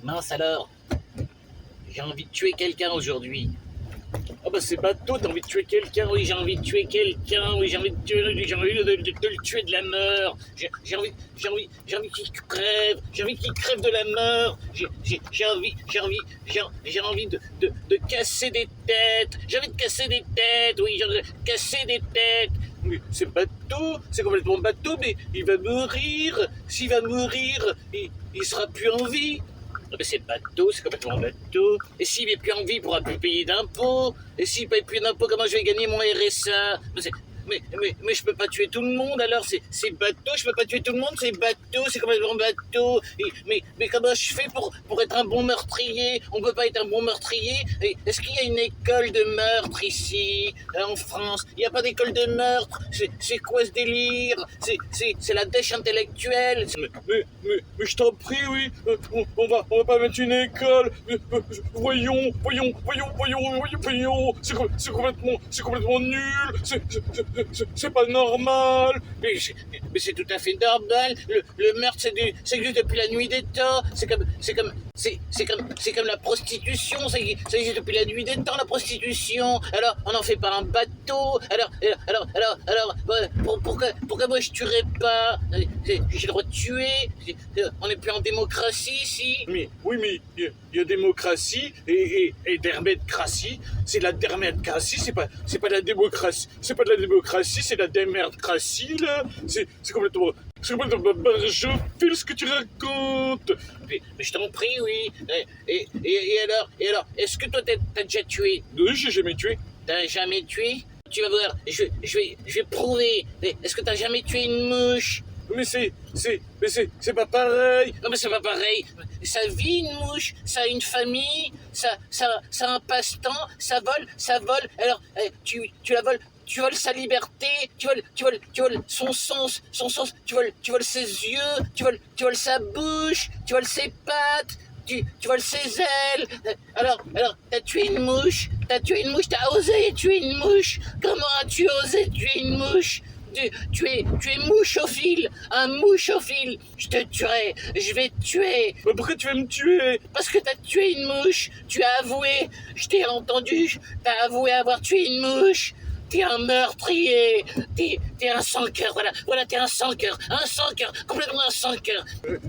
Mince alors, j'ai envie de tuer quelqu'un aujourd'hui. Ah bah c'est bateau, t'as envie de tuer quelqu'un, oui j'ai envie de tuer quelqu'un, oui j'ai envie de tuer, j'ai envie de le tuer de la mort, j'ai envie qu'il crève, j'ai envie qu'il crève de la mort, j'ai envie de casser des têtes, j'ai envie de casser des têtes, oui j'ai envie de casser des têtes. Mais c'est bateau, c'est complètement bateau, mais il va mourir, s'il va mourir, il sera plus en vie. Mais c'est bateau, c'est complètement bateau. Et s'il n'est plus en vie, il ne pourra plus payer d'impôts. Et s'il ne paye plus d'impôts, comment je vais gagner mon RSA? Mais je peux pas tuer tout le monde, alors c'est bateau, je peux pas tuer tout le monde, c'est bateau, c'est complètement bateau. Mais comment je fais pour être un bon meurtrier? On peut pas être un bon meurtrier. Est-ce qu'il y a une école de meurtre ici, en France? Il n'y a pas d'école de meurtre. C'est quoi ce délire? C'est la dèche intellectuelle. Mais je t'en prie, oui, on va pas mettre une école. Voyons, c'est complètement nul. C'est pas normal. Mais c'est tout à fait normal. Le meurtre, c'est juste depuis la nuit des temps. C'est comme la prostitution. Ça existe depuis la nuit des temps, la prostitution. Alors, on n'en fait pas un bateau. Pourquoi moi je tuerais pas? J'ai le droit de tuer. On n'est plus en démocratie ici. Mais il y a démocratie et dermèdcratie. C'est la dermèdcratie, c'est pas de la démocratie. C'est pas de la démocratie, c'est de la démerdcratie, là. C'est complètement barjophile ce que tu racontes. Mais je t'en prie, oui. Et alors, est-ce que toi t'as déjà tué? Non, j'ai jamais tué. T'as jamais tué? Tu vas voir, je vais prouver. Est-ce que t'as jamais tué une mouche? Mais c'est pas pareil. Non mais c'est pas pareil. Ça vit une mouche, ça a une famille, ça a un passe-temps, ça vole. Alors tu la voles. Tu voles sa liberté, tu voles son sens, tu voles ses yeux, tu voles sa bouche, tu voles ses pattes, tu voles ses ailes. Alors, t'as tué une mouche, t'as osé tuer une mouche. Comment as-tu osé tuer une mouche? Tu es mouchophile, un mouchophile. Je te tuerai, je vais te tuer. Mais pourquoi tu vas me tuer? Parce que t'as tué une mouche, tu as avoué, je t'ai entendu, t'as avoué avoir tué une mouche. T'es un meurtrier, t'es un sans-cœur, voilà, t'es un sans-cœur, complètement un sans-cœur.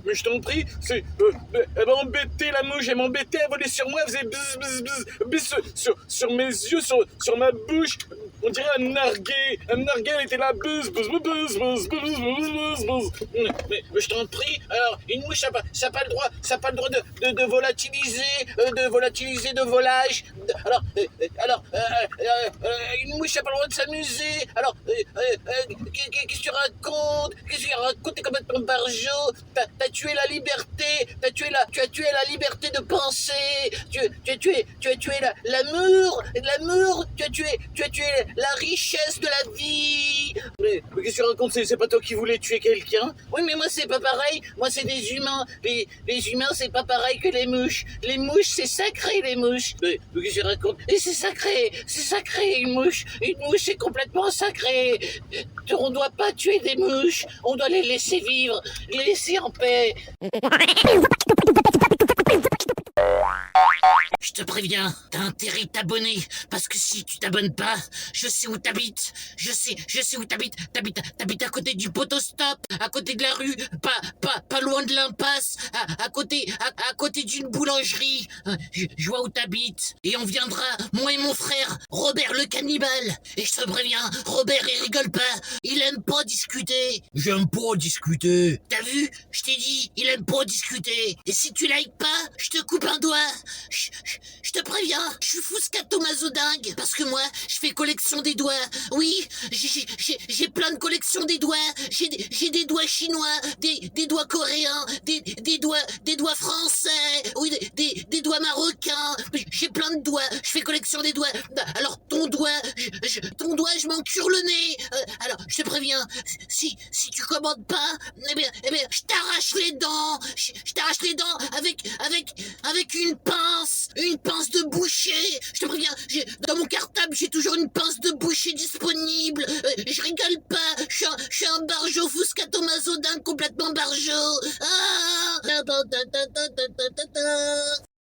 Mais je t'en prie, elle m'a embêté la mouche, elle m'embêtait, elle volait sur moi, elle faisait bzz sur mes yeux, sur ma bouche. On dirait un narguet, elle était là, buzz. Mais je t'en prie, alors, une mouche, ça n'a pas le droit de volatiliser, de volage. Alors, une mouche, ça n'a pas le droit de s'amuser. Alors, qu'est-ce que tu racontes? T'es complètement barjot. T'as tué la liberté, tu as tué la liberté de penser. Tu as tué l'amour, tu as tué la richesse de la vie. Mais qu'est-ce que tu racontes? C'est pas toi qui voulais tuer quelqu'un? Oui, mais moi c'est pas pareil. Moi c'est des humains. Les humains c'est pas pareil que les mouches. Les mouches c'est sacré, les mouches. Mais qu'est-ce que tu racontes? Et c'est sacré une mouche. Une mouche c'est complètement sacré. On doit pas tuer des mouches. On doit les laisser vivre, les laisser en paix. Je te préviens, t'as intérêt de t'abonner, parce que si tu t'abonnes pas, je sais où t'habites, je sais où t'habites, t'habites à côté du poteau-stop, à côté de la rue, pas loin de l'impasse, à côté d'une boulangerie, je vois où t'habites, et on viendra, moi et mon frère, Robert le cannibale, et je te préviens, Robert il rigole pas, il aime pas discuter. J'aime pas discuter. T'as vu? Je t'ai dit, il aime pas discuter, et si tu likes pas, je te coupe un doigt. Je te préviens, je suis fouscato-mazodingue, parce que moi, je fais collection des doigts. Oui, j'ai plein de collections des doigts. J'ai des doigts chinois, des doigts coréens, des doigts français, oui, des doigts marocains. J'ai plein de doigts, je fais collection des doigts. Alors ton doigt ton doigt, je m'en cure le nez. Alors, je te préviens, si tu commandes pas, eh bien, je t'arrache les dents. Je t'arrache les dents avec une pince de boucher. Je te préviens, dans mon cartable, j'ai toujours une pince de boucher disponible. Je rigole pas, je suis un barjo fuscato mazodin complètement barjo. Ah